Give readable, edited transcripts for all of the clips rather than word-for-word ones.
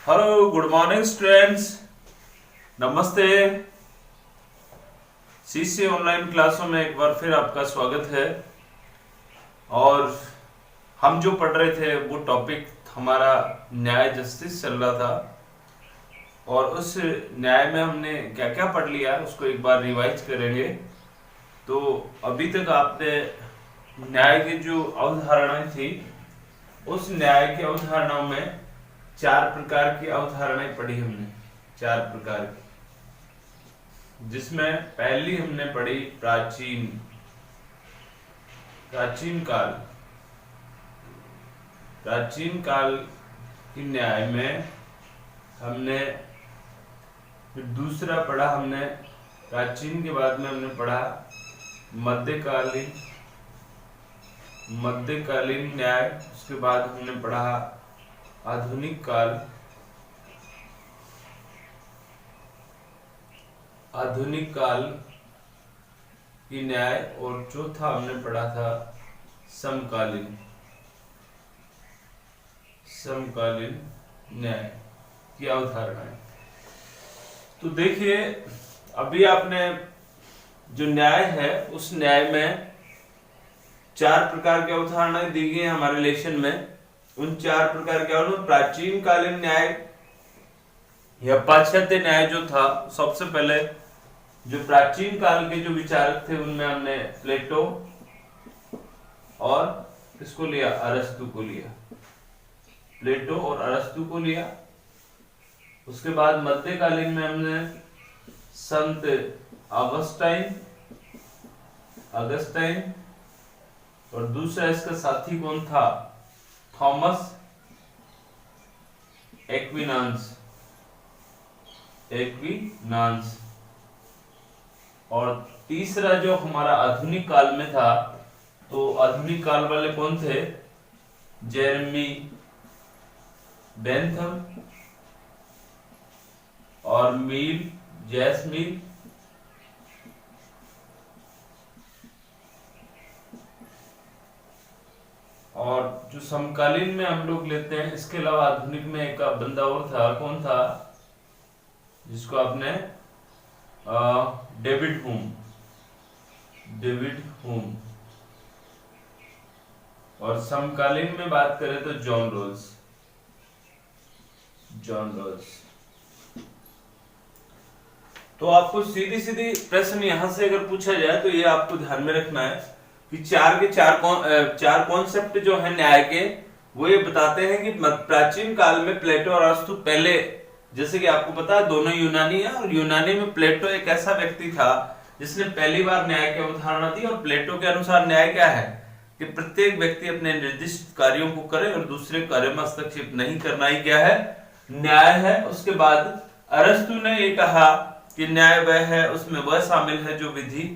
Hello, good morning students. नमस्ते। CC online क्लासों में एक बार फिर आपका स्वागत है। और हम जो पढ़ रहे थे वो टॉपिक हमारा न्याय जस्टिस चल रहा था, और उस न्याय में हमने क्या क्या पढ़ लिया उसको एक बार रिवाइज करेंगे। तो अभी तक आपने न्याय की जो अवधारणाएं थी, उस न्याय की अवधारणाओं में 4 प्रकार की अवधारणाएं पढ़ी हमने। 4 प्रकार की, जिसमें पहली हमने पढ़ी प्राचीन काल। प्राचीन काल की न्याय में हमने फिर दूसरा पढ़ा हमने प्राचीन के बाद में हमने पढ़ा मध्यकालीन न्याय। उसके बाद हमने पढ़ा आधुनिक काल की न्याय, और चौथा हमने पढ़ा था समकालीन न्याय की अवधारणाएं। तो देखिए, अभी आपने जो न्याय है उस न्याय में 4 प्रकार की अवधारणाएं दी गई हमारे लेसन में। उन 4 प्रकार के प्राचीन कालीन न्याय या पाश्चात्य न्याय जो था, सबसे पहले जो प्राचीन काल के जो विचारक थे उनमें हमने प्लेटो और किसको लिया, अरस्तु को लिया। प्लेटो और अरस्तु को लिया। उसके बाद मध्यकालीन में हमने संत अगस्टाइन, और दूसरा इसका साथी कौन था, थॉमस एक्विनान्स। और तीसरा जो हमारा आधुनिक काल में था, तो आधुनिक काल वाले कौन थे, जेरेमी बेंथम और जेम्स मील। और जो समकालीन में हम लोग लेते हैं, इसके अलावा आधुनिक में एक बंदा और था, कौन था, जिसको आपने डेविड हुम। और समकालीन में बात करें तो जॉन रोल्स। तो आपको सीधी सीधी प्रश्न यहां से अगर पूछा जाए तो ये आपको ध्यान में रखना है कि 4 के 4 कॉन्सेप्ट जो है न्याय के, वो ये बताते हैं कि प्राचीन काल में प्लेटो और अरस्तु पहले, जैसे कि आपको पता है दोनों यूनानी है, और यूनानी में प्लेटो एक ऐसा व्यक्ति था जिसने पहली बार न्याय की अवधारणा दी। और प्लेटो के अनुसार न्याय क्या है कि प्रत्येक व्यक्ति अपने निर्दिष्ट कार्यों को करे और दूसरे कार्यों में हस्तक्षेप नहीं करना ही क्या है, न्याय है। उसके बाद अरस्तु ने ये कहा कि न्याय वह है, उसमें वह शामिल है जो विधि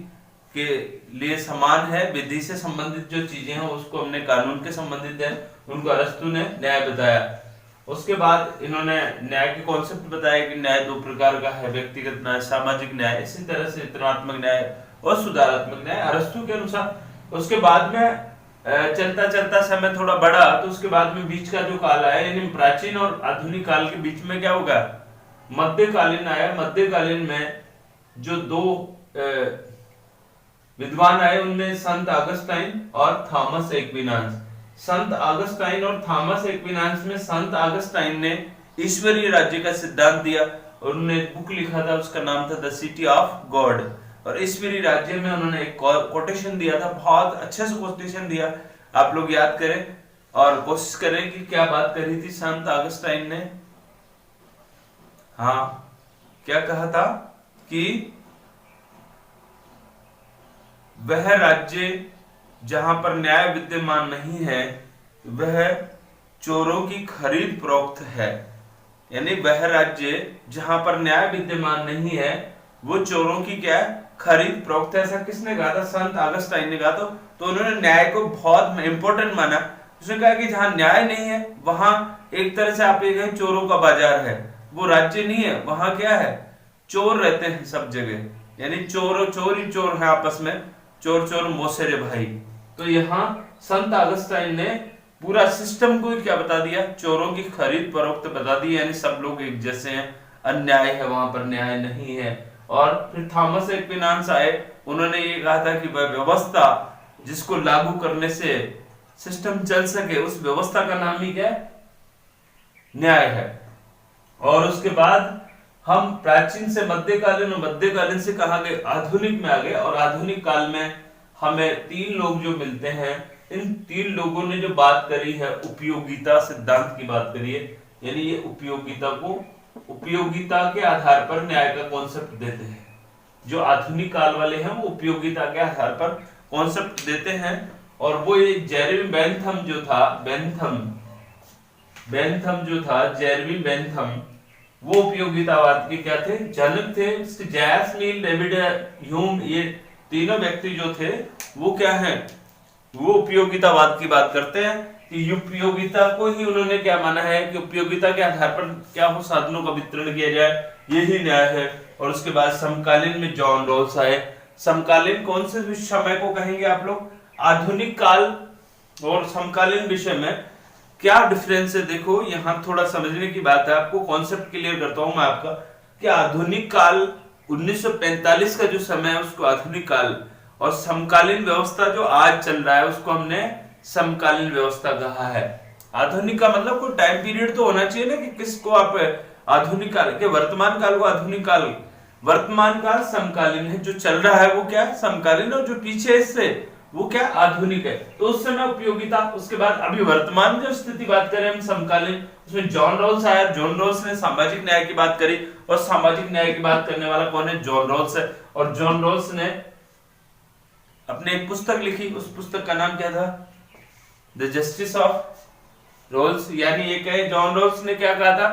के लिए समान है। विधि से संबंधित जो चीजें हैं उसको हमने कानून के संबंधित है, उनको अरस्तु ने न्याय बताया। उसके बाद इन्होंने न्याय के कॉन्सेप्ट बताया कि न्याय 2 प्रकार का है, व्यक्तिगत न्याय, सामाजिक न्याय, इसी तरह से इतरात्मक न्याय और सुधारात्मक न्याय अरस्तु के अनुसार। उसके बाद में चलता चलता समय थोड़ा बढ़ा, तो उसके बाद में बीच का जो काल आया, यानी प्राचीन और आधुनिक काल के बीच में क्या होगा, मध्यकालीन आया। मध्यकालीन में जो 2 विद्वान आए, उनमें संत अगस्टाइन और थॉमस एक्विनान्स। संत अगस्टाइन और थॉमस एक्विनान्स में संत अगस्टाइन ने ईश्वरीय राज्य का सिद्धांत दिया, और उन्होंने एक बुक लिखा था, उसका नाम था द सिटी ऑफ गॉड। और ईश्वरीय राज्य में उन्होंने एक कोटेशन दिया था, बहुत अच्छे से कोटेशन दिया, आप लोग याद करें और कोशिश करें कि क्या बात करी थी संत अगस्टाइन ने। हाँ, क्या कहा था कि वह राज्य जहां पर न्याय विद्यमान नहीं है, वह चोरों की खरीद फरोख्त है। यानी वह राज्य जहां पर न्याय विद्यमान नहीं है, वो चोरों की क्या, खरीद फरोख्त है। ऐसा किसने कहा था, संत अगस्टाइन ने कहा। तो उन्होंने न्याय को बहुत इंपॉर्टेंट माना। उसने कहा कि जहां न्याय नहीं है, वहां एक तरह से आप ये कहें चोरों का बाजार है, वो राज्य नहीं है, वहां क्या है, चोर रहते हैं सब जगह, यानी चोर ही चोर है आपस में, चोर चोर मौसेरे भाई। तो यहाँ संत अगस्टाइन ने पूरा सिस्टम को ही क्या बता दिया, चोरों की खरीद फरोख्त बता दी, यानी सब लोग एक जैसे हैं, अन्याय है वहां पर न्याय नहीं है। और फिर थॉमस एक्विनास आए, उन्होंने ये कहा था कि वह व्यवस्था जिसको लागू करने से सिस्टम चल सके, उस व्यवस्था का नाम ही क्या है, न्याय है। और उसके बाद हम प्राचीन से मध्यकालीन और मध्यकालीन से कहा गए आधुनिक में आ गए, और आधुनिक काल में हमें 3 लोग जो मिलते हैं, इन 3 लोगों ने जो बात करी है उपयोगिता सिद्धांत की बात करी है, यानी ये उपयोगिता को, उपयोगिता के आधार पर न्याय का कॉन्सेप्ट देते हैं। जो आधुनिक काल वाले हैं वो उपयोगिता के आधार पर कॉन्सेप्ट देते हैं। और वो ये जेरेमी बेंथम जो था, बेंथम जो था, जेरेमी बेंथम, वो उपयोगितावाद के क्या थे, जनक थे। जैस मील, डेविड ह्यूम, ये तीनों व्यक्ति जो थे वो क्या हैं, वो उपयोगितावाद की बात करते हैं कि उपयोगिता को ही उन्होंने क्या माना है कि उपयोगिता के आधार पर क्या हो साधनों का वितरण किया जाए, यही न्याय है। और उसके बाद समकालीन में जॉन रॉल्स आए। समकालीन कौन से समय को कहेंगे आप लोग, आधुनिक काल और समकालीन विषय में क्या डिफरेंस है, देखो यहाँ थोड़ा समझने की बात है, आपको कॉन्सेप्ट क्लियर करता हूं मैं आपका कि आधुनिक काल 1945 का जो समय है उसको आधुनिक काल, और समकालीन व्यवस्था जो आज चल रहा है उसको हमने समकालीन व्यवस्था कहा है। आधुनिक का मतलब कोई टाइम पीरियड तो होना चाहिए ना कि किसको आप आधुनिक काल के, वर्तमान काल को आधुनिक काल, वर्तमान काल समकालीन है, जो चल रहा है वो क्या है समकालीन, और जो पीछे इससे वो क्या आधुनिक है। तो उस समय उपयोगिता, उसके बाद अभी वर्तमान जो स्थिति बात करें हम समकालीन, उसमें जॉन रॉल्स आया। जॉन रॉल्स ने सामाजिक न्याय की बात करी, और सामाजिक न्याय की बात करने वाला कौन है, जॉन रॉल्स है। और जॉन रॉल्स ने अपने एक पुस्तक लिखी, उस पुस्तक का नाम क्या था, द जस्टिस ऑफ रोल्स, यानी ये कहे जॉन रॉल्स ने क्या कहा था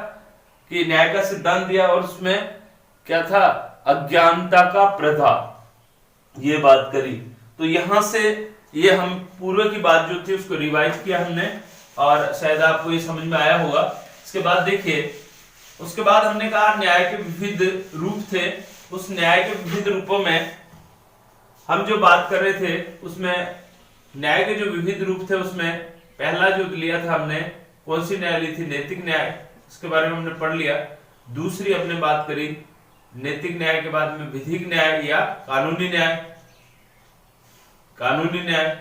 कि न्याय का सिद्धांत दिया, और उसमें क्या था, अज्ञानता का प्रथा, ये बात करी। तो यहां से ये हम पूर्व की बात जो थी उसको रिवाइज किया हमने, और शायद आपको ये समझ में आया होगा। इसके बाद देखिए, उसके बाद हमने कहा न्याय के विविध रूप थे। उस न्याय के विविध रूपों में हम जो बात कर रहे थे, उसमें न्याय के जो विविध रूप थे उसमें पहला जो लिया था हमने, कौन सी न्याय ली थी, नैतिक न्याय, इसके बारे में हमने पढ़ लिया। दूसरी हमने बात करी नैतिक न्याय के बाद में विधिक न्याय या कानूनी न्याय, कानूनी न्याय,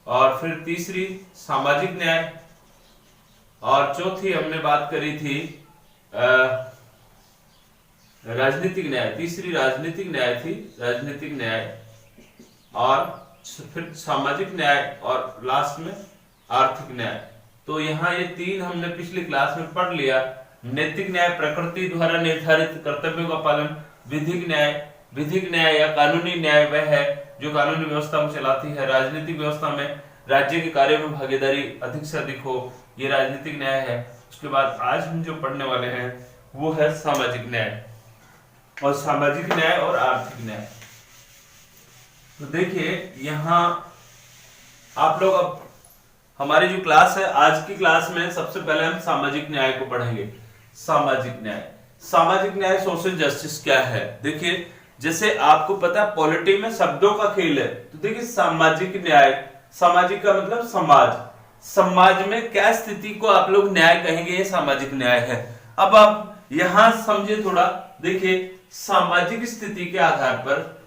और फिर तीसरी सामाजिक न्याय, और चौथी हमने बात करी थी राजनीतिक न्याय, तीसरी राजनीतिक न्याय थी, राजनीतिक न्याय, और फिर सामाजिक न्याय, और लास्ट में आर्थिक न्याय। तो यहाँ ये 3 हमने पिछली क्लास में पढ़ लिया। नैतिक न्याय प्रकृति द्वारा निर्धारित कर्तव्यों का पालन, विधिक न्याय या कानूनी न्याय वह है जो कानूनी व्यवस्था को चलाती है, राजनीतिक व्यवस्था में राज्य के कार्यों में भागीदारी अधिक से अधिक हो, ये राजनीतिक न्याय है। उसके बाद आज हम जो पढ़ने वाले हैं वो है सामाजिक न्याय, और सामाजिक न्याय और आर्थिक न्याय। तो देखिए यहाँ आप लोग, अब हमारी जो क्लास है आज की क्लास में सबसे पहले हम सामाजिक न्याय को पढ़ेंगे। सामाजिक न्याय, सामाजिक न्याय सोशल जस्टिस क्या है। देखिए जैसे आपको पता है पॉलिटी में शब्दों का खेल है, तो देखिए सामाजिक न्याय, सामाजिक का मतलब समाज, समाज में क्या स्थिति को आप लोग न्याय कहेंगे, ये सामाजिक न्याय है। अब आप यहां समझे थोड़ा, देखिए सामाजिक स्थिति के आधार पर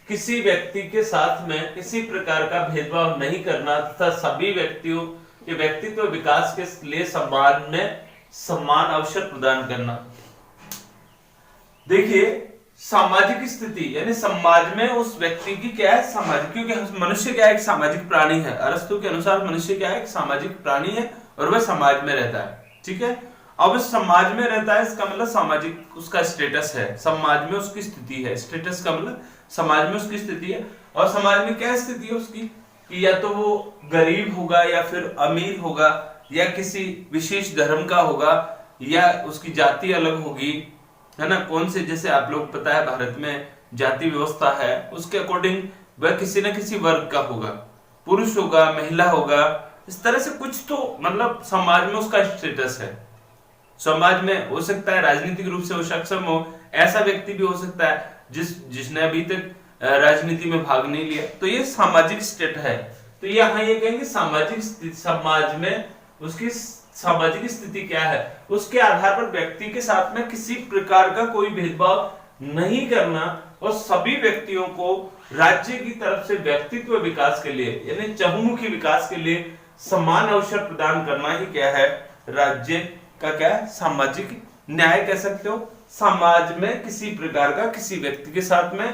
किसी व्यक्ति के साथ में किसी प्रकार का भेदभाव नहीं करना तथा सभी व्यक्तियों के व्यक्तित्व विकास के लिए समाज में समान अवसर प्रदान करना। देखिए सामाजिक स्थिति यानी समाज में उस व्यक्ति की क्या है, सामाजिक, क्योंकि मनुष्य क्या है, एक सामाजिक प्राणी है। अरस्तु के अनुसार मनुष्य क्या है, एक सामाजिक प्राणी है और वह समाज में रहता है। ठीक है, अब समाज में रहता है इसका मतलब सामाजिक उसका स्टेटस है, समाज में उसकी स्थिति है। स्टेटस का मतलब समाज में उसकी स्थिति है, और समाज में क्या स्थिति है उसकी कि या तो वो गरीब होगा या फिर अमीर होगा, या किसी विशेष धर्म का होगा, या उसकी जाति अलग होगी, है ना। कौन से, जैसे आप लोग पता है भारत में जाति व्यवस्था है, उसके अकॉर्डिंग वह किसी न किसी वर्ग का होगा, पुरुष होगा, महिला होगा, इस तरह से कुछ तो मतलब समाज में उसका स्टेटस है। समाज में हो सकता है राजनीतिक रूप से वो सक्षम हो, ऐसा व्यक्ति भी हो सकता है जिसने अभी तक राजनीति में भाग नहीं लिया, तो ये सामाजिक स्टेट है। तो यहाँ ये कहेंगे सामाजिक स्थिति, समाज में उसकी सामाजिक स्थिति क्या है, उसके आधार पर व्यक्ति के साथ में किसी प्रकार का कोई भेदभाव नहीं करना और सभी व्यक्तियों को राज्य की तरफ से व्यक्तित्व विकास के लिए यानी चहुमुखी विकास के लिए समान अवसर प्रदान करना ही क्या है, राज्य का क्या है, सामाजिक न्याय कह सकते हो। समाज में किसी प्रकार का किसी व्यक्ति के साथ में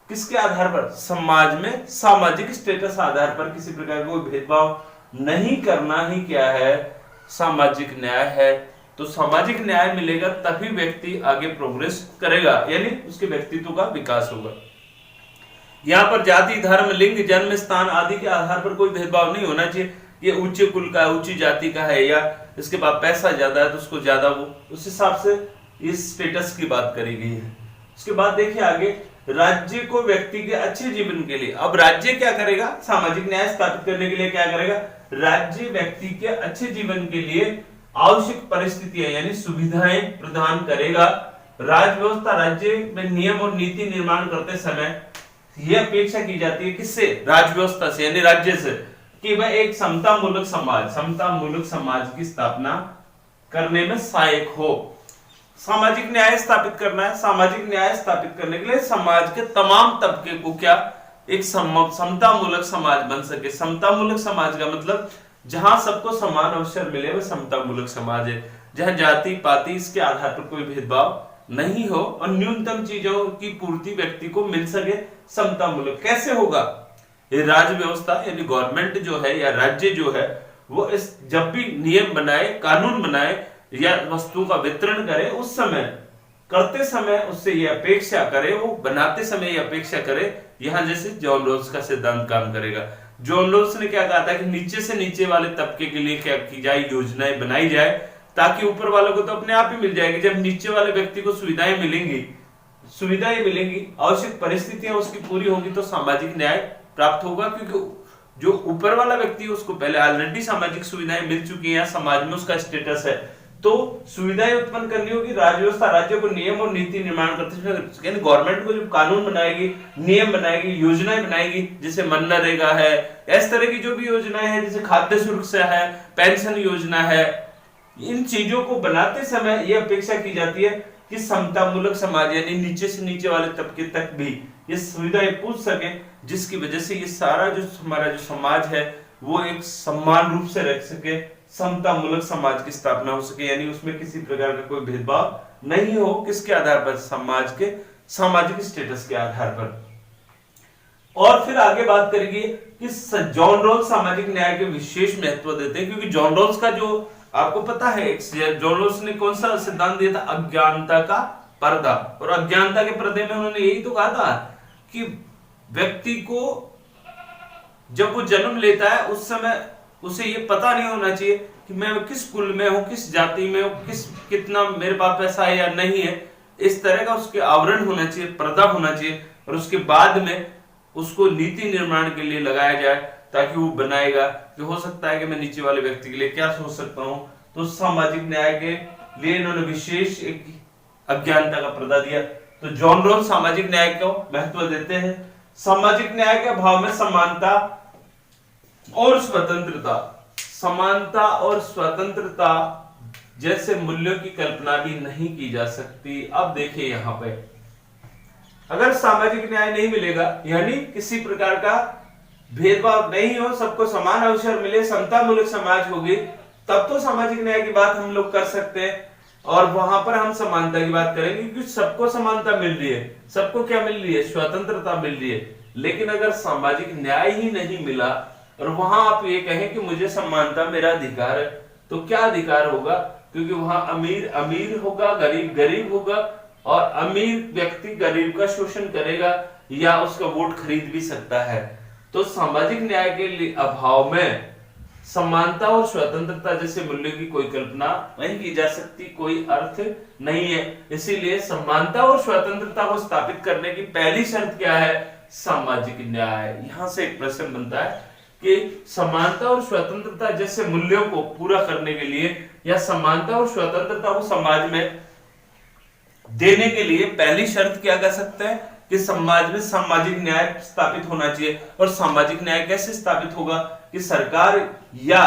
किसके आधार पर, समाज में सामाजिक स्टेटस आधार पर किसी प्रकार का कोई भेदभाव नहीं करना ही क्या है, सामाजिक न्याय है। तो सामाजिक न्याय मिलेगा तभी व्यक्ति आगे प्रोग्रेस करेगा, यानी उसके व्यक्तित्व का विकास होगा। यहाँ पर जाति, धर्म, लिंग, जन्म स्थान आदि के आधार पर कोई भेदभाव नहीं होना चाहिए। ये ऊंचे कुल का है, ऊंची जाति का है, या इसके पास पैसा ज्यादा है तो उसको ज्यादा, वो उस हिसाब से इस स्टेटस की बात करी गई है। उसके बाद देखिए आगे, राज्य को व्यक्ति के अच्छे जीवन के लिए, अब राज्य क्या करेगा, सामाजिक न्याय स्थापित करने के लिए क्या करेगा, राज्य व्यक्ति के अच्छे जीवन के लिए आवश्यक परिस्थितियां यानी सुविधाएं प्रदान करेगा। राज व्यवस्था, राज्य में नियम और नीति निर्माण करते समय यह अपेक्षा की जाती है किससे, राज व्यवस्था से यानी राज्य से, कि वह एक समता मूलक समाज की स्थापना करने में सहायक हो। सामाजिक न्याय स्थापित करना है, सामाजिक न्याय स्थापित करने के लिए समाज के तमाम तबके को क्या, एक समता मूलक समाज बन सके। समता मूलक समाज का मतलब जहां सबको समान अवसर मिले वह समता मूलक समाज है, जहां जाति पाति इसके आधार पर कोई भेदभाव नहीं हो और न्यूनतम चीजों की पूर्ति व्यक्ति को मिल सके, समता मूलक। कैसे होगा, ये राज्य व्यवस्था यानी गवर्नमेंट जो है या राज्य जो है वो इस जब भी नियम बनाए, कानून बनाए या वस्तु का वितरण करे, उस समय करते समय उससे ये अपेक्षा करे, वो बनाते समय ये अपेक्षा करे, यहां जैसे जॉन रॉल्स का सिद्धांत काम करेगा। जॉन रॉल्स ने क्या कहा था कि नीचे से नीचे वाले तबके के लिए क्या की जाए, योजनाएं बनाई जाए ताकि ऊपर वालों को तो अपने आप ही मिल जाएगी। जब नीचे वाले व्यक्ति को सुविधाएं मिलेंगी, आवश्यक परिस्थितियां उसकी पूरी होगी तो सामाजिक न्याय प्राप्त होगा, क्योंकि जो ऊपर वाला व्यक्ति है उसको पहले ऑलरेडी सामाजिक सुविधाएं मिल चुकी हैं, समाज में उसका स्टेटस है, तो सुविधाएं उत्पन्न करनी होगी। राज्य व्यवस्था राज्य को नियम और नीति निर्माण करते समय यानी गवर्नमेंट को जो कानून बनाएगी, नियम बनाएगी, योजनाएं बनाएगी, जैसे मनरेगा है, इस तरह की जो भी योजनाएं हैं, जैसे खाद्य सुरक्षा है, पेंशन योजना है, इन चीजों को बनाते समय यह अपेक्षा की जाती है कि समता मूलक समाज यानी नीचे से नीचे वाले तबके तक भी ये सुविधाएं पूछ सके, जिसकी वजह से ये सारा जो हमारा जो समाज है वो एक समान रूप से रह सके, समता मूलक समाज की स्थापना हो सके, यानी उसमें किसी प्रकार का कोई भेदभाव नहीं हो। किसके आधार पर, समाज के सामाजिक स्टेटस के आधार पर। और फिर आगे बात करेंगे कि जॉन रॉल्स सामाजिक न्याय के विशेष महत्व देते हैं, क्योंकि जॉन रॉल्स का जो आपको पता है, जॉन रॉल्स ने कौन सा सिद्धांत दिया था, अज्ञानता का पर्दा। और अज्ञानता के पर्दे में उन्होंने यही तो कहा था कि व्यक्ति को जब वो जन्म लेता है उस समय उसे ये पता नहीं होना चाहिए कि मैं किस कुल में हूं, किस जाति में हूं, कितना मेरे पास पैसा है या नहीं है। इस तरह का उसके आवरण होना चाहिए, पर्दा होना चाहिए, और उसके बाद में उसको नीति निर्माण के लिए लगाया जाए ताकि वो बनाएगा कि हो सकता है कि मैं नीचे वाले व्यक्ति के लिए क्या सोच सकता हूं। तो सामाजिक न्याय के लिए इन्होंने विशेष एक अज्ञानता का पर्दा दिया। तो जॉन रॉल्स सामाजिक न्याय को महत्व देते हैं। सामाजिक न्याय के अभाव में समानता और स्वतंत्रता, समानता और स्वतंत्रता जैसे मूल्यों की कल्पना भी नहीं की जा सकती। अब देखिए यहाँ पे अगर सामाजिक न्याय नहीं मिलेगा यानी किसी प्रकार का भेदभाव नहीं हो, सबको समान अवसर मिले, समता मूलक समाज होगी, तब तो सामाजिक न्याय की बात हम लोग कर सकते हैं और वहां पर हम समानता की बात करेंगे, क्योंकि सबको समानता मिल रही है, सबको क्या मिल रही है, स्वतंत्रता मिल रही है। लेकिन अगर सामाजिक न्याय ही नहीं मिला और वहां आप ये कहें कि मुझे समानता मेरा अधिकार है, तो क्या अधिकार होगा, क्योंकि वहां अमीर अमीर होगा, गरीब गरीब होगा, और अमीर व्यक्ति गरीब का शोषण करेगा या उसका वोट खरीद भी सकता है। तो सामाजिक न्याय के अभाव में समानता और स्वतंत्रता जैसे मूल्य की कोई कल्पना नहीं की जा सकती, कोई अर्थ नहीं है। इसीलिए समानता और स्वतंत्रता को स्थापित करने की पहली शर्त क्या है, सामाजिक न्याय। यहां से एक प्रश्न बनता है कि समानता और स्वतंत्रता जैसे मूल्यों को पूरा करने के लिए या समानता और स्वतंत्रता को समाज में देने के लिए पहली शर्त क्या कर सकते हैं कि समाज में सामाजिक न्याय स्थापित होना चाहिए। और सामाजिक न्याय कैसे स्थापित होगा कि सरकार या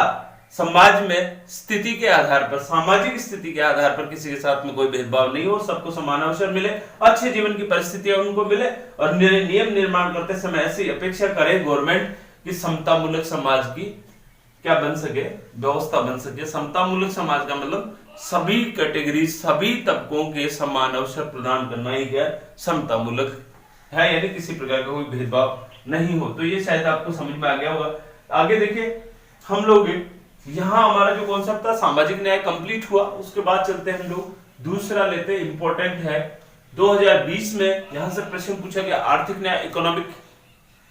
समाज में स्थिति के आधार पर, सामाजिक स्थिति के आधार पर किसी के साथ में कोई भेदभाव नहीं हो, सबको समान अवसर मिले, अच्छे जीवन की परिस्थितियां उनको मिले, और नियम निर्माण करते समय ऐसी अपेक्षा करे गवर्नमेंट कि समता मूलक समाज की क्या बन सके, व्यवस्था बन सके। समता मूलक समाज का मतलब सभी कैटेगरी, सभी तबकों के समान अवसर प्रदान करना ही क्या समता मूलक है, यानी किसी प्रकार का कोई भेदभाव नहीं हो। तो ये शायद आपको समझ में आ गया होगा। आगे देखिए, हम लोग यहाँ हमारा जो कॉन्सेप्ट था सामाजिक न्याय कंप्लीट हुआ, उसके बाद चलते हैं हम लोग दूसरा लेते हैं, इंपॉर्टेंट है 2020 में यहां से प्रश्न पूछा गया, आर्थिक न्याय इकोनॉमिक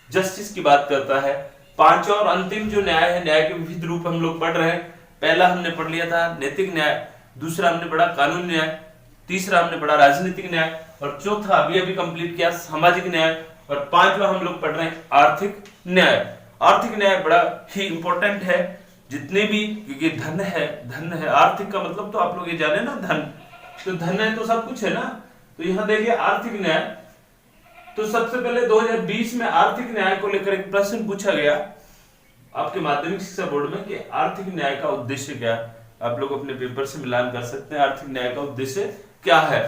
जस्टिस की बात करता है। पांचवा और अंतिम जो न्याय है, न्याय के विविध रूप हम लोग पढ़ रहे हैं। पहला हमने पढ़ लिया था नैतिक न्याय, दूसरा हमने पढ़ा कानून न्याय, तीसरा हमने पढ़ा राजनीतिक न्याय, और चौथा अभी अभी कंप्लीट किया सामाजिक न्याय, और पांचवा हम लोग पढ़ रहे हैं आर्थिक न्याय। आर्थिक न्याय बड़ा ही इंपॉर्टेंट है, जितने भी, क्योंकि धन है, आर्थिक का मतलब तो आप लोग ये जाने ना, धन तो धन है तो सब कुछ है ना। तो यहाँ देखिए आर्थिक न्याय, तो सबसे पहले 2020 में आर्थिक न्याय को लेकर एक प्रश्न पूछा गया आपके माध्यमिक शिक्षा बोर्ड में कि आर्थिक न्याय का उद्देश्य क्या है। आप लोग अपने पेपर से मिलान कर सकते हैं, आर्थिक न्याय का उद्देश्य क्या है।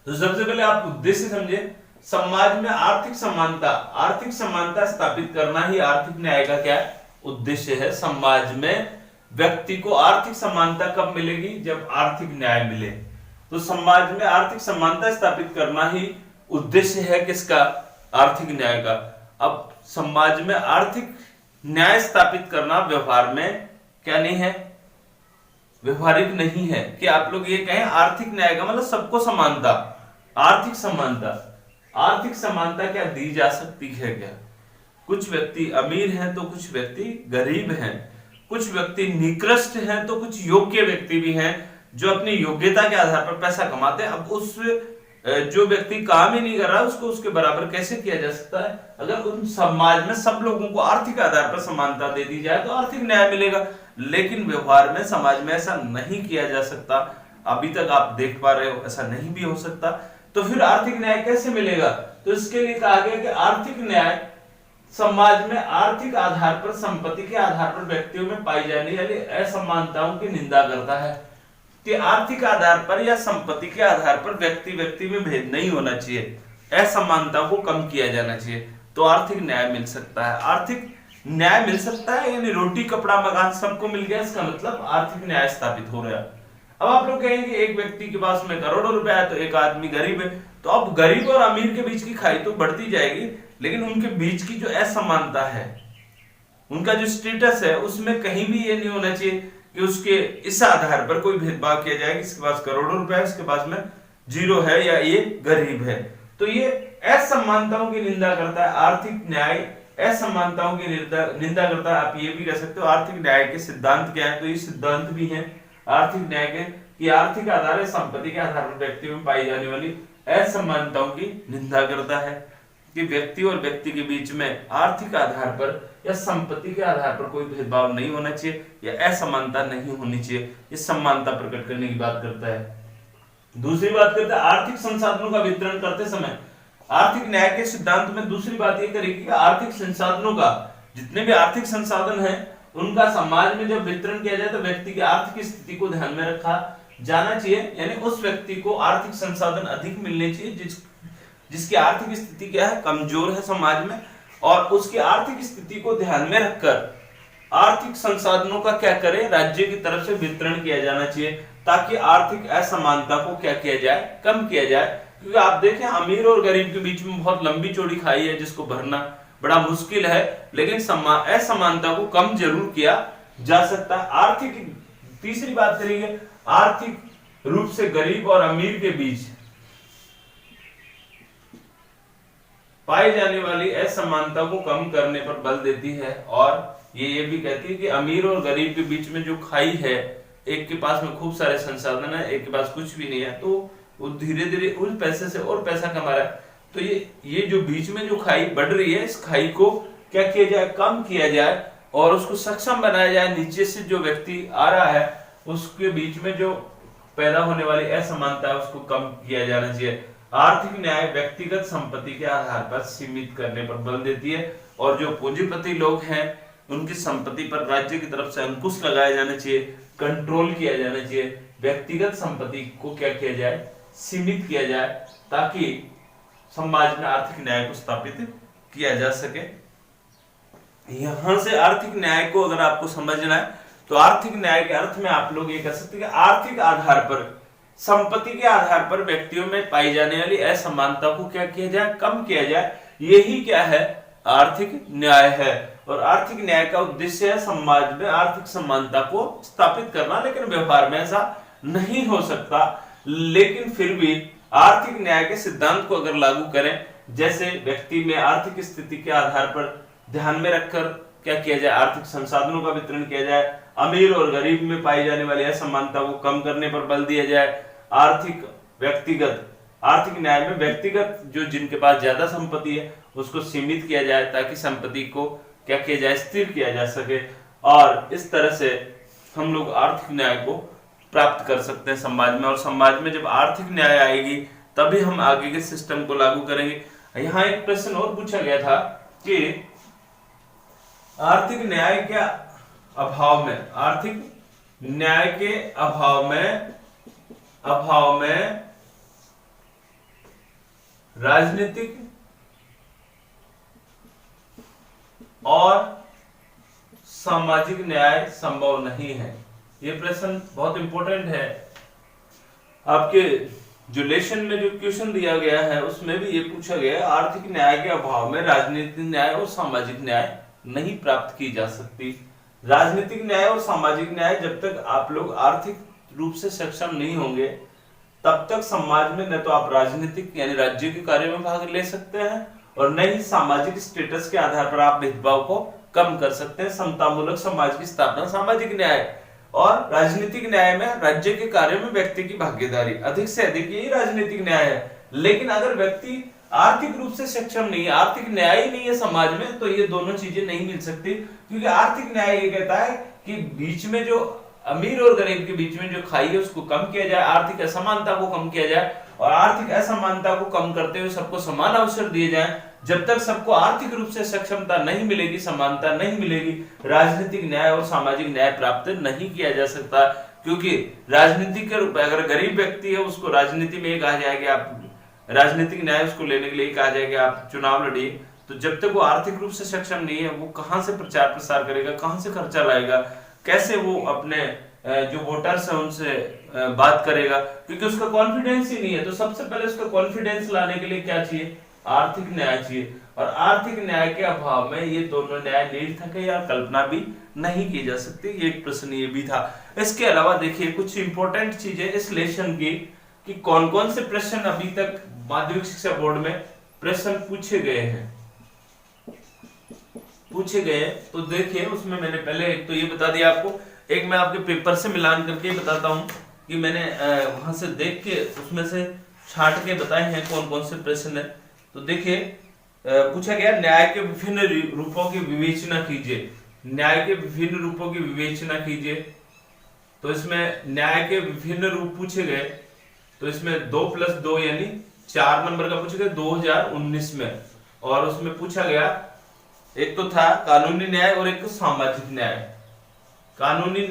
तो सबसे पहले आप उद्देश्य समझे, समाज में आर्थिक समानता स्थापित करना ही आर्थिक न्याय का क्या उद्देश्य है। समाज में व्यक्ति को आर्थिक समानता कब मिलेगी, जब आर्थिक न्याय मिले। तो समाज में आर्थिक समानता स्थापित करना ही उद्देश्य है किसका, आर्थिक न्याय का। अब समाज में आर्थिक न्याय स्थापित करना व्यवहार में क्या नहीं है, व्यवहारिक नहीं है कि आप लोग ये कहें आर्थिक न्याय का मतलब सबको समानता, आर्थिक समानता क्या दी जा सकती है क्या। कुछ व्यक्ति अमीर हैं तो कुछ व्यक्ति गरीब हैं, कुछ व्यक्ति निकृष्ट हैं तो कुछ योग्य व्यक्ति भी हैं जो अपनी योग्यता के आधार पर पैसा कमाते हैं। अब उस जो व्यक्ति काम ही नहीं कर रहा है उसको उसके बराबर कैसे किया जा सकता है। अगर उन समाज में सब लोगों को आर्थिक आधार पर समानता दे दी जाए तो आर्थिक न्याय मिलेगा, लेकिन व्यवहार में समाज में ऐसा नहीं किया जा सकता। अभी तक आप देख पा रहे हो ऐसा नहीं भी हो सकता। तो फिर आर्थिक न्याय कैसे मिलेगा, तो इसके लिए कहा गया कि आर्थिक न्याय समाज में आर्थिक आधार पर, संपत्ति के आधार पर व्यक्तियों में पाई जाने वाली असमानताओं की निंदा करता है कि आर्थिक आधार पर या संपत्ति के आधार पर व्यक्ति में भेद नहीं होना चाहिए, असमानता को कम किया जाना चाहिए, तो आर्थिक न्याय मिल सकता है। आर्थिक न्याय मिल सकता है यानी रोटी कपड़ा मकान सबको मिल गया, इसका मतलब आर्थिक न्याय स्थापित हो रहा है। अब आप लोग कहेंगे एक व्यक्ति के पास में करोड़ों रुपए है तो एक आदमी गरीब है, तो अब गरीब और अमीर के बीच की खाई तो बढ़ती जाएगी, लेकिन उनके बीच की जो असमानता है, उनका जो स्टेटस है, उसमें कहीं भी ये नहीं होना चाहिए कि उसके इस आधार पर कोई भेदभाव किया जाए कि इसके पास करोड़ों रुपए है, इसके पास में जीरो है या ये गरीब है। तो ये असमानताओं की निंदा करता है आर्थिक न्याय, असमानताओं की निंदा करता है। आप ये भी कह सकते हो आर्थिक न्याय के सिद्धांत क्या है, तो ये सिद्धांत भी है आर्थिक न्याय के कि आर्थिक आधार है, संपत्ति के आधार पर व्यक्तियों में पाई जाने वाली असमानताओं की निंदा करता है कि व्यक्ति और व्यक्ति के बीच में आर्थिक आधार पर या संपत्ति के आधार पर कोई भेदभाव नहीं होना चाहिए या असमानता नहीं होनी चाहिए। ये समानता प्रकट करने की बात करता है। दूसरी बात करता है आर्थिक संसाधनों का वितरण करते समय आर्थिक न्याय के सिद्धांत में दूसरी बात ये करेगी कि आर्थिक संसाधनों का, जितने भी आर्थिक संसाधन है उनका समाज में जब वितरण किया जाए तो व्यक्ति की आर्थिक स्थिति को ध्यान में रखा जाना चाहिए, यानी उस व्यक्ति को आर्थिक संसाधन अधिक मिलने चाहिए जिसकी आर्थिक स्थिति क्या है, कमजोर है समाज में, और उसकी आर्थिक स्थिति को ध्यान में रखकर आर्थिक संसाधनों का क्या करे, राज्य की तरफ से वितरण किया जाना चाहिए ताकि आर्थिक असमानता को क्या किया जाए, कम किया जाए। क्योंकि आप देखें अमीर और गरीब के बीच में बहुत लंबी चौड़ी खाई है जिसको भरना बड़ा मुश्किल है, लेकिन असमानता को कम जरूर किया जा सकता है। आर्थिक, तीसरी बात करेंगे आर्थिक रूप से गरीब और अमीर के बीच पाई जाने वाली असमानता को कम करने पर बल देती है, और ये भी कहती है कि अमीर और गरीब के बीच में जो खाई है, एक के पास में खूब सारे संसाधन है, एक के पास कुछ भी नहीं है, तो वो धीरे धीरे उस पैसे से और पैसा कमा रहा है। तो ये जो बीच में जो खाई बढ़ रही है, इस खाई को क्या किया जाए, कम किया जाए और उसको सक्षम बनाया जाए। नीचे से जो व्यक्ति आ रहा है उसके बीच में जो पैदा होने वाली असमानता है उसको कम किया जाना चाहिए। आर्थिक न्याय व्यक्तिगत संपत्ति के आधार पर सीमित करने पर बल देती है, और जो पूंजीपति लोग हैं उनकी संपत्ति पर राज्य की तरफ से अंकुश लगाया जाना चाहिए, कंट्रोल किया जाना चाहिए, व्यक्तिगत संपत्ति को क्या किया जाए, सीमित किया जाए, ताकि समाज में आर्थिक न्याय को स्थापित किया जा सके। यहां से आर्थिक न्याय को अगर आपको समझना है तो आर्थिक न्याय के अर्थ में आप लोग ये कह सकते हैं कि आर्थिक आधार पर, संपत्ति के आधार पर व्यक्तियों में पाई जाने वाली असमानता को क्या किया जाए, कम किया जाए। यही क्या है, आर्थिक न्याय है। और आर्थिक न्याय का उद्देश्य है समाज में आर्थिक समानता को स्थापित करना, लेकिन व्यवहार में ऐसा नहीं हो सकता। लेकिन फिर भी आर्थिक न्याय के सिद्धांत को अगर लागू करें, जैसे व्यक्ति में आर्थिक स्थिति के आधार पर ध्यान में रखकर क्या किया जाए, आर्थिक संसाधनों का वितरण किया जाए, अमीर और गरीब में पाई जाने वाली असमानता को कम करने पर बल दिया जाए, आर्थिक न्याय में व्यक्तिगत जो जिनके पास ज्यादा संपत्ति है उसको सीमित किया जाए, ताकि संपत्ति को क्या किया जाए, स्थिर किया जा सके। और इस तरह से हम लोग आर्थिक न्याय को प्राप्त कर सकते हैं समाज में। और समाज में जब आर्थिक न्याय आएगी तभी हम आगे के सिस्टम को लागू करेंगे। यहाँ एक प्रश्न और पूछा गया था कि आर्थिक न्याय के अभाव में, आर्थिक न्याय के अभाव में राजनीतिक और सामाजिक न्याय संभव नहीं है। ये प्रश्न बहुत इंपॉर्टेंट है। आपके जो लेसन में जो क्वेश्चन दिया गया है उसमें भी ये पूछा गया है, आर्थिक न्याय के अभाव में राजनीतिक न्याय और सामाजिक न्याय नहीं प्राप्त की जा सकती। राजनीतिक न्याय और सामाजिक न्याय, जब तक आप लोग आर्थिक रूप से सक्षम नहीं होंगे तब तक समाज में न तो आप राजनीतिक यानी राज्य के कार्यों में भाग ले सकते हैं और न ही सामाजिक स्टेटस के आधार पर आप भेदभाव को कम कर सकते हैं। समतामूलक समाज की स्थापना सामाजिक न्याय, और राजनीतिक न्याय में राज्य के कार्यों में व्यक्ति की भागीदारी अधिक से अधिक, यही राजनीतिक न्याय है। लेकिन अगर व्यक्ति आर्थिक रूप से सक्षम नहीं है, आर्थिक न्याय ही नहीं है समाज में, तो ये दोनों चीजें नहीं मिल सकती। क्योंकि आर्थिक न्याय ये कहता है कि बीच में जो अमीर और गरीब के बीच में जो खाई है उसको कम किया जाए, आर्थिक असमानता को कम किया जाए, और आर्थिक असमानता को कम करते हुए सबको समान अवसर दिए जाएं। जब तक सबको आर्थिक रूप से सक्षमता नहीं मिलेगी, समानता नहीं मिलेगी, राजनीतिक न्याय और सामाजिक न्याय प्राप्त नहीं किया जा सकता। क्योंकि राजनीति के रूप में अगर गरीब व्यक्ति है उसको राजनीति में कहा जाएगा, आप राजनीतिक न्याय उसको लेने के लिए कहा जाएगा आप चुनाव लड़िए, तो जब तक वो आर्थिक रूप से सक्षम नहीं है वो कहां से प्रचार प्रसार करेगा, कहां से खर्चा लाएगा, कैसे वो अपने जो वोटर्स है उनसे बात करेगा, क्योंकि उसका कॉन्फिडेंस ही नहीं है। तो सबसे पहले उसका कॉन्फिडेंस लाने के लिए क्या चाहिए, आर्थिक न्याय चाहिए। और आर्थिक न्याय के अभाव में ये दोनों न्याय निरर्थक है या कल्पना भी नहीं की जा सकती। ये एक प्रश्न ये भी था। इसके अलावा देखिए कुछ इंपॉर्टेंट चीजें इस लेसन की कि कौन कौन से प्रश्न अभी तक माध्यमिक शिक्षा बोर्ड में प्रश्न पूछे गए हैं। तो देखिए उसमें मैंने पहले एक तो ये बता दिया आपको, एक मैं आपके पेपर से मिलान करके बताता हूं कि मैंने वहां से देख के उसमें से छांट के बताए हैं कौन कौन से प्रश्न है। तो देखिए पूछा गया न्याय के विभिन्न रूपों की विवेचना कीजिए। न्याय के विभिन्न रूपों की विवेचना कीजिए। तो इसमें न्याय के विभिन्न रूप पूछे गए, तो इसमें 2+2 यानी 4 नंबर का पूछा गया 2019 में। और उसमें पूछा गया एक तो था कानूनी न्याय और एक सामाजिक न्याय। कानूनी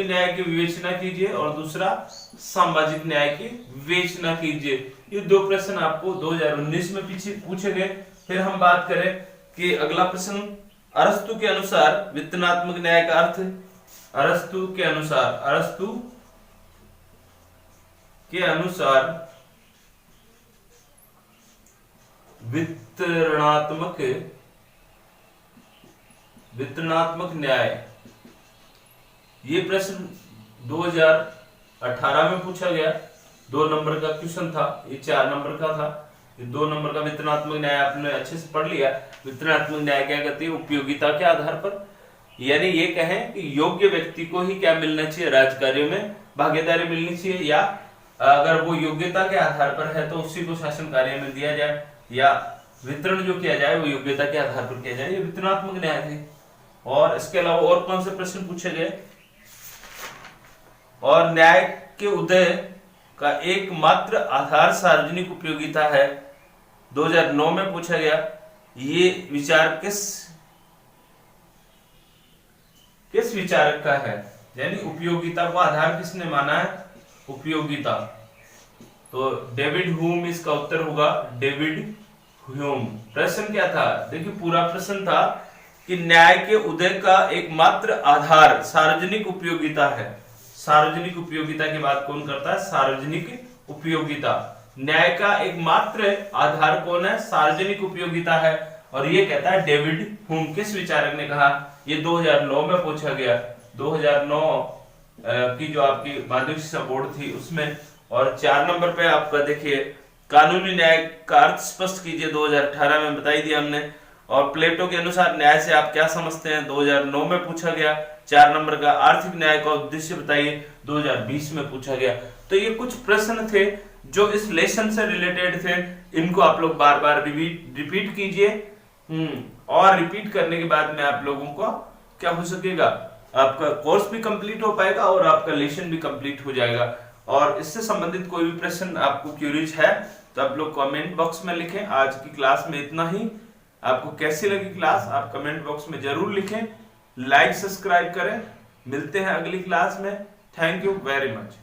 न्याय की विवेचना कीजिए और दूसरा सामाजिक न्याय की विवेचना कीजिए। ये दो प्रश्न आपको 2019 में पीछे पूछे गए। फिर हम बात करें कि अगला प्रश्न, अरस्तु के अनुसार वितरणात्मक न्याय का अर्थ। अरस्तु के अनुसार वितरणात्मक न्याय, ये प्रश्न 2018 में पूछा गया। 2 नंबर का क्वेश्चन था, ये 4 नंबर का था। ये 2 नंबर का वितरणात्मक न्याय आपने अच्छे से पढ़ लिया। वितरणात्मक न्याय क्या कहती है, उपयोगिता के आधार पर, यानी ये कहें कि योग्य व्यक्ति को ही क्या मिलना चाहिए, राजकार्यों में भागीदारी मिलनी चाहिए, या अगर वो योग्यता के आधार पर है तो उसी को शासन कार्य में दिया जाए, या वितरण जो किया जाए वो योग्यता के आधार पर किया जाए। ये वितरणात्मक न्याय थे। और इसके अलावा और कौन से प्रश्न पूछे गए, और न्याय के उदय का एकमात्र आधार सार्वजनिक उपयोगिता है, 2009 में पूछा गया। ये विचार किस विचारक का है, यानी उपयोगिता को आधार किसने माना है, उपयोगिता। तो डेविड ह्यूम इसका उत्तर होगा, डेविड ह्यूम। प्रश्न क्या था, देखिए पूरा प्रश्न था कि न्याय के उदय का एकमात्र आधार सार्वजनिक उपयोगिता है। सार्वजनिक उपयोगिता की बात कौन करता है, सार्वजनिक उपयोगिता। न्याय का एकमात्र आधार कौन है, सार्वजनिक उपयोगिता है। और ये कहता है डेविड ह्यूम। किस विचारक ने कहा, ये 2009 में पूछा गया, 2009 की जो आपकी माध्यमिक शिक्षा बोर्ड थी उसमें। और 4 नंबर पे आपका देखिए, कानूनी न्याय का अर्थ स्पष्ट कीजिए, 2018 में बताई दिया हमने। और प्लेटो के अनुसार न्याय से आप क्या समझते हैं, 2009 में पूछा गया। 4 नंबर का आर्थिक न्याय का उद्देश्य बताइए, 2020 में पूछा गया। तो ये कुछ प्रश्न थे जो इस लेसन से रिलेटेड थे, इनको आप लोग बार बार रिपीट कीजिए। और रिपीट करने के बाद में आप लोगों को क्या हो सकेगा, आपका कोर्स भी कंप्लीट हो पाएगा और आपका लेसन भी कंप्लीट हो जाएगा। और इससे संबंधित कोई भी प्रश्न आपको क्यूरीज है तो आप लोग कमेंट बॉक्स में लिखें। आज की क्लास में इतना ही। आपको कैसी लगी क्लास, आप कमेंट बॉक्स में जरूर लिखें। लाइक सब्सक्राइब करें। मिलते हैं अगली क्लास में। Thank you very much.